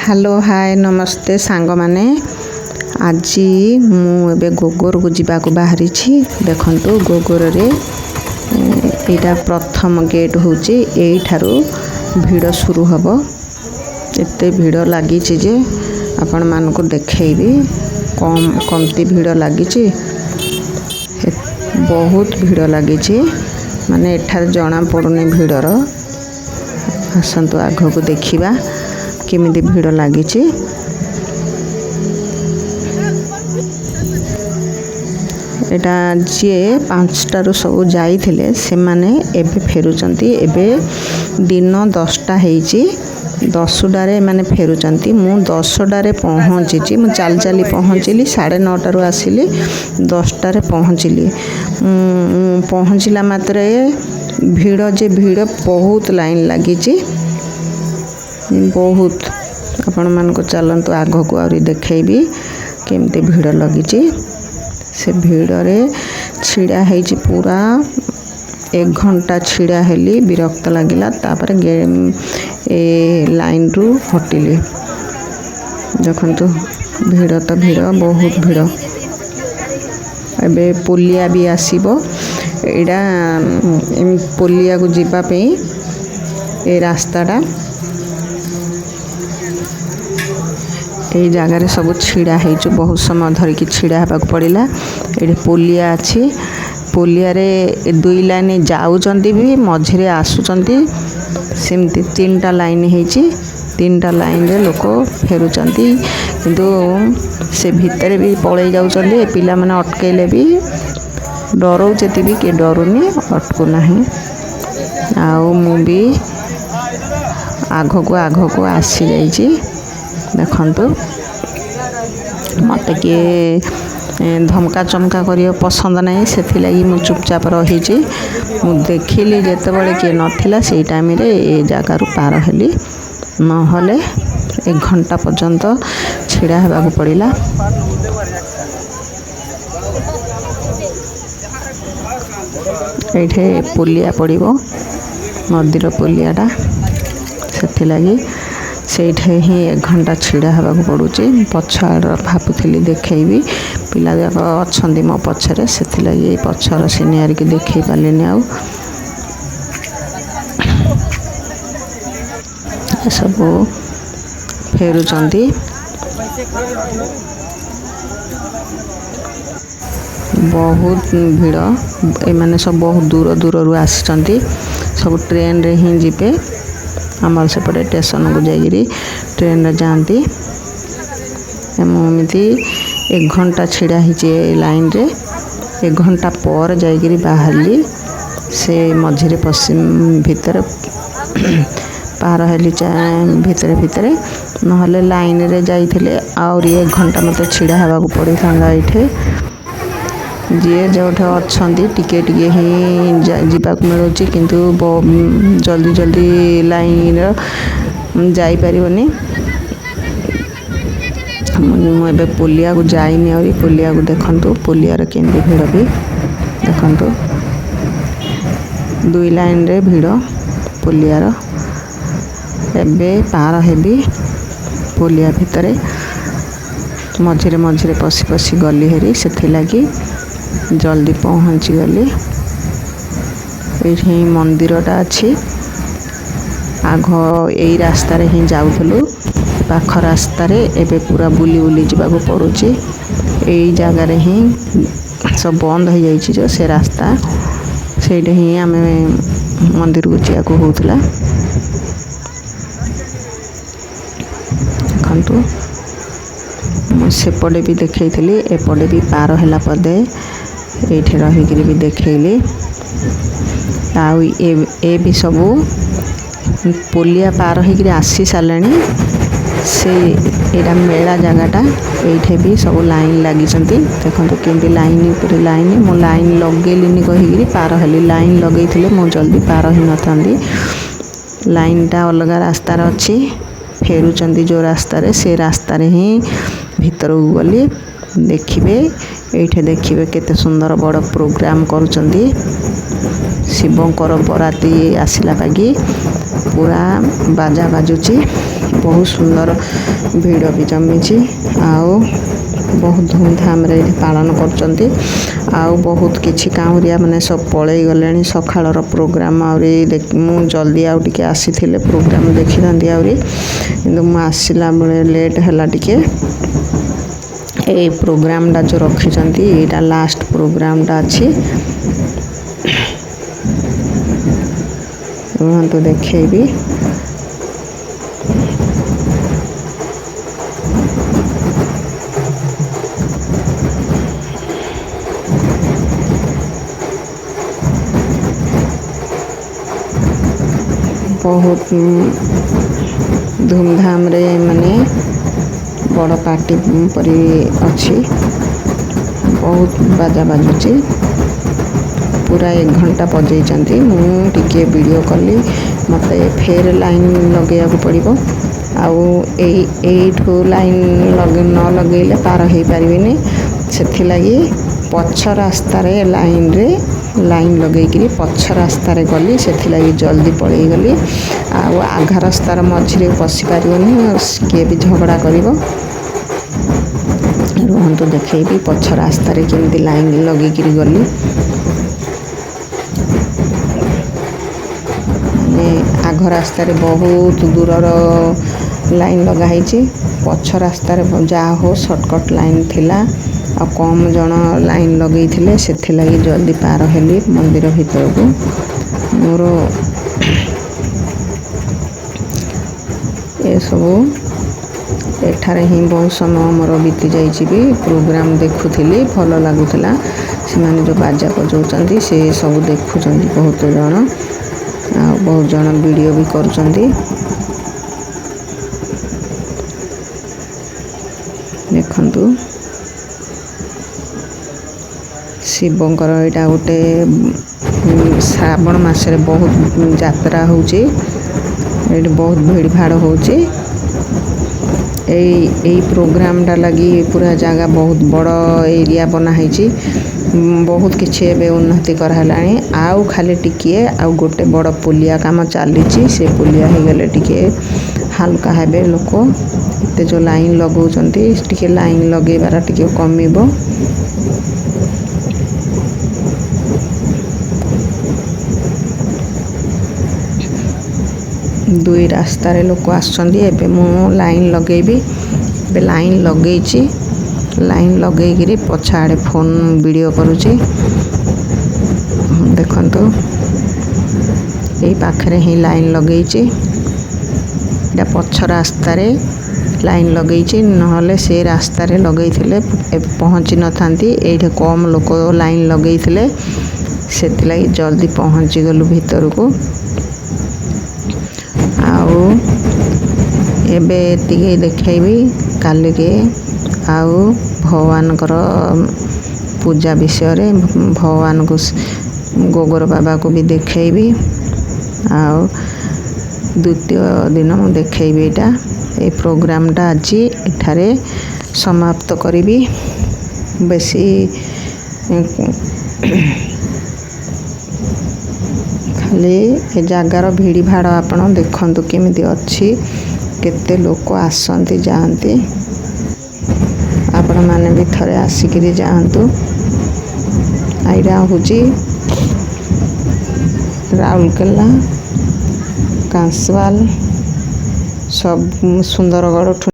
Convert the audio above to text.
Hello hi नमस्ते सांग माने आज मुझे गोगर को जावाक बाहरी देखु गोगर रे एटा प्रथम गेट होची एठारू भीड़ शुरू हब एते भीड़ लगी जे आपण मान को देखेबी कमती भीड़ लगी बहुत भीड़ लगी माने एठार जना पड़ुनी भीड़र आसतु आग को देखा केमिति भीड़ लगी एटा जी 5टारू सब जाइथिले से माने एबे फेरुचंती एबे दिन 10टा हेची 10टारे माने फेरुचंती मु 10टारे पहुँची मु चाल चाली पहुँचली 9:30 आसिली 10टारे पहुँचली पहुँचला मात्र भीड़ जे भीड़ बहुत लाइन लगी बहुत आपण मान को चलतु आग को आरी देखेबी केमती भीड़ लगी से भीड़ रे छिड़ा है पूरा 1 घंटा छिड़ा हेली विरक्त लगिला तापर लाइन रु हटिली देखंतु भीड़ तो भीड़ बहुत भीड़ एबे पुलिया भी आसीबो एडा पुलिया को जीवा पे ए रास्ताटा ये जगार सब छिड़ा है बहुत समय धरिकी छिड़ा होगा पड़ा ये पुलिया अच्छी पुलिया रे 2 लाइन जाऊँगी भी मझे आसुँच सेमती 3टा लाइन होती 3टा लाइन रे लोक फेरुचंती किंतु से भितर भी पलि जाऊँचे पिला माने अटकेले भी डरौचे भी किए डरुनी अटकुना आउ मु भी आग को आसी जाइए देखंतु मत किए धमका चमका करियो पसंद नहीं से लगी मु चुपचाप रही मु देखिली जिते बड़े किए नथिला से टाइम रे ए जगार पार हेली नहले 1 घंटा पर्यंत छिड़ा होगा पड़ा ये पुलिया पड़ो नदीर पुलियाटा से लगी सेठे ही 1 घंटा छिड़ा होगा पड़ुची पछाड़ भावुली देखेबी पिला जाक अच्छा मो पछरे से लगी पछर सीनियर की देखे पारे आउ सब फेरुचंती बहुत भीड़ एमाने सब बहुत दूर दूर आसी सब ट्रेन रे ही जीपे आमर सेपटे स्टेशन को जाइए ट्रेन रे जाती एमती 1 घंटा छिड़ा ही लाइन रे 1 घंटा पर जाइए बाहरली से मझे पश्चिम भितर पार हेली भितर भितर नहले लाइन रे जाइए आउरी 1 घंटा मत छिड़ा होगा पड़ी था ये जी जो अच्छा टिके टिके ही जावाक मिलूँ किंतु जल्दी जल्दी लाइन जापरनी मुझे पुलिया को जाइनी और पुलिया को देखु पुलियार केमती भीड़ भी देखु 2 लाइन रे भीड़ पुलियार एबे पार हेबी पुलिया भितर मझे मझे पशि पशि गली हेरी से लगी जल्दी पहुँची गली ये मंदिरटा अच्छी आग यही रास्ता ही जाऊलु पाख रास्ता एबे पूरा बुली बुली जावाक पड़ुची यही जगार ही सब बंद हो जाइए जो से रास्ता से ही आम मंदिर को जावाक होता देखु सेपटे भी देखी एपटे भी पार है पदे ये रहीकि भी देखली आउ ए भी सब पुलिया पार होकर आसी सारे से यहाँ मेला जगटा ये भी सब लाइन लगी देखो केमती लाइन पर लाइन मो लाइन लगेली कहीकि पार हेली लाइन लगे मु जल्दी पार हो न था लाइनटा अलग रास्तार अच्छी फेरुचंदी जो रास्तार से रास्तार ही भीतर को गली देखिए ये देखिए केते सुंदर बड़ प्रोग्राम करुचंदी ଶିବଙ୍କର ବରାତି ଆସିଲା ପାଗି ପୁରା ବାଜା ବାଜୁଛି। ବହୁତ ସୁନ୍ଦର ଭିଡ଼ ବି ଜମିଛି ଆଉ ବହୁତ ଧୁମଧାମରେ ପାଳନ କରୁଛନ୍ତି। ଆଉ ବହୁତ କିଛି କାଉଁରିଆ ମାନେ ସବୁ ପଳେଇ ଗଲେଣି ସକାଳର ପ୍ରୋଗ୍ରାମ୍। ଆହୁରି ମୁଁ ଜଲ୍ଦି ଆଉ ଟିକେ ଆସିଥିଲେ ପ୍ରୋଗ୍ରାମ୍ ଦେଖିଥାନ୍ତି ଆହୁରି, କିନ୍ତୁ ମୁଁ ଆସିଲା ବେଳେ ଲେଟ୍ ହେଲା ଟିକେ। ଏଇ ପ୍ରୋଗ୍ରାମ୍ଟା ଯେଉଁ ରଖିଛନ୍ତି ଏଇଟା ଲାଷ୍ଟ ପ୍ରୋଗ୍ରାମ୍ଟା ଅଛି। ରୁହନ୍ତୁ ଦେଖେଇବି। ବହୁତ ଧୁମଧାମରେ ମାନେ ବଡ଼ ପାର୍ଟି ପରି ଅଛି। ବହୁତ ବାଜା ବାଜୁଛି। ପୁରା 1 ଘଣ୍ଟା ବଜେଇଛନ୍ତି। ମୁଁ ଟିକେ ଭିଡ଼ିଓ କଲି, ମୋତେ ଫେର୍ ଲାଇନ୍ ଲଗେଇବାକୁ ପଡ଼ିବ। ଆଉ ଏଇଠୁ ଲାଇନ୍ ନ ଲଗେଇଲେ ପାର ହେଇପାରିବିନି। ସେଥିଲାଗି ପଛ ରାସ୍ତାରେ ଲାଇନ୍ ଲଗେଇକିରି ପଛ ରାସ୍ତାରେ ଗଲି। ସେଥିଲାଗି ଜଲ୍ଦି ପଳେଇଗଲି। ଆଉ ଆଘ ରାସ୍ତାର ମଝିରେ ପଶିପାରିବନି, କିଏ ବି ଝଗଡ଼ା କରିବ। ରୁହନ୍ତୁ ଦେଖେଇବି ପଛ ରାସ୍ତାରେ କେମିତି ଲାଇନ୍ ଲଗେଇକିରି ଗଲି। ମାନେ ଆଘ ରାସ୍ତାରେ ବହୁତ ଦୂରର ଲାଇନ୍ ଲଗା ହେଇଛି। ପଛ ରାସ୍ତାରେ ଯାହା ହଉ ସର୍ଟକଟ୍ ଲାଇନ୍ ଥିଲା। ଆଉ କମ୍ ଜଣ ଲାଇନ୍ ଲଗେଇଥିଲେ, ସେଥିଲାଗି ଜଲ୍ଦି ପାର ହେଲି ମନ୍ଦିର ଭିତରକୁ। ମୋର ଏସବୁ ଏଠାରେ ହିଁ ବହୁତ ସମୟ ମୋର ବିତି ଯାଇଛି ବି। ପ୍ରୋଗ୍ରାମ୍ ଦେଖୁଥିଲି, ଭଲ ଲାଗୁଥିଲା। ସେମାନେ ଯେଉଁ ବାଜା ବଜାଉଛନ୍ତି ସେ ସବୁ ଦେଖୁଛନ୍ତି ବହୁତ ଜଣ। ଆଉ ବହୁତ ଜଣ ଭିଡ଼ିଓ ବି କରୁଛନ୍ତି। ଦେଖନ୍ତୁ ଶିବଙ୍କର ଏଇଟା ଗୋଟେ ଶ୍ରାବଣ ମାସରେ ବହୁତ ଯାତ୍ରା ହେଉଛି। ଏଇଠି ବହୁତ ଭିଡ଼ ଭାଡ଼ ହେଉଛି। ଏଇ ପ୍ରୋଗ୍ରାମ୍ଟା ଲାଗି ପୁରା ଜାଗା ବହୁତ ବଡ଼ ଏରିଆ ବନା ହେଇଛି। ବହୁତ କିଛି ଏବେ ଉନ୍ନତି କରାହେଲାଣି। ଆଉ ଖାଲି ଟିକିଏ ଆଉ ଗୋଟେ ବଡ଼ ପୁଲିଆ କାମ ଚାଲିଛି। ସେ ପୁଲିଆ ହେଇଗଲେ ଟିକେ ହାଲକା ହେବେ ଲୋକ। ଏତେ ଯେଉଁ ଲାଇନ୍ ଲଗାଉଛନ୍ତି, ଟିକେ ଲାଇନ୍ ଲଗେଇବାର ଟିକେ କମିବ। ଦୁଇ ରାସ୍ତାରେ ଲୋକ ଆସୁଛନ୍ତି। ଏବେ ମୁଁ ଲାଇନ୍ ଲଗେଇବି। ଏବେ ଲାଇନ୍ ଲଗେଇଛି। ଲାଇନ୍ ଲଗେଇକିରି ପଛ ଆଡ଼େ ଫୋନ୍ ଭିଡ଼ିଓ କରୁଛି। ଦେଖନ୍ତୁ ଏଇ ପାଖରେ ହିଁ ଲାଇନ୍ ଲଗେଇଛି। ଏଇଟା ପଛ ରାସ୍ତାରେ ଲାଇନ୍ ଲଗେଇଛି, ନହେଲେ ସେ ରାସ୍ତାରେ ଲଗେଇଥିଲେ ପହଞ୍ଚି ନଥାନ୍ତି। ଏଇଠି କମ୍ ଲୋକ ଲାଇନ୍ ଲଗେଇଥିଲେ, ସେଥିଲାଗି ଜଲ୍ଦି ପହଞ୍ଚିଗଲୁ ଭିତରକୁ। ଆଉ ଏବେ ଏତିକି ଦେଖେଇବି। କାଲିକି ଆଉ ଭଗବାନଙ୍କର ପୂଜା ବିଷୟରେ ଭଗବାନଙ୍କୁ ଗୋଗର ବାବାକୁ ବି ଦେଖେଇବି। ଆଉ ଦ୍ୱିତୀୟ ଦିନ ମୁଁ ଦେଖେଇବି ଏଇଟା। ଏଇ ପ୍ରୋଗ୍ରାମ୍ଟା ଆଜି ଏଠାରେ ସମାପ୍ତ କରିବି। ବେଶୀ ଖାଲି ଏ ଜାଗାର ଭିଡ଼ ଭାଡ଼ ଆପଣ ଦେଖନ୍ତୁ କେମିତି ଅଛି। କେତେ ଲୋକ ଆସନ୍ତି ଯାଆନ୍ତି। ଆପଣମାନେ ବି ଥରେ ଆସିକିରି ଯାଆନ୍ତୁ। ଏଇଟା ହେଉଛି ରାଉରକେଲା, କାଂସବାଲ, ସବୁ ସୁନ୍ଦରଗଡ଼ ଠୁ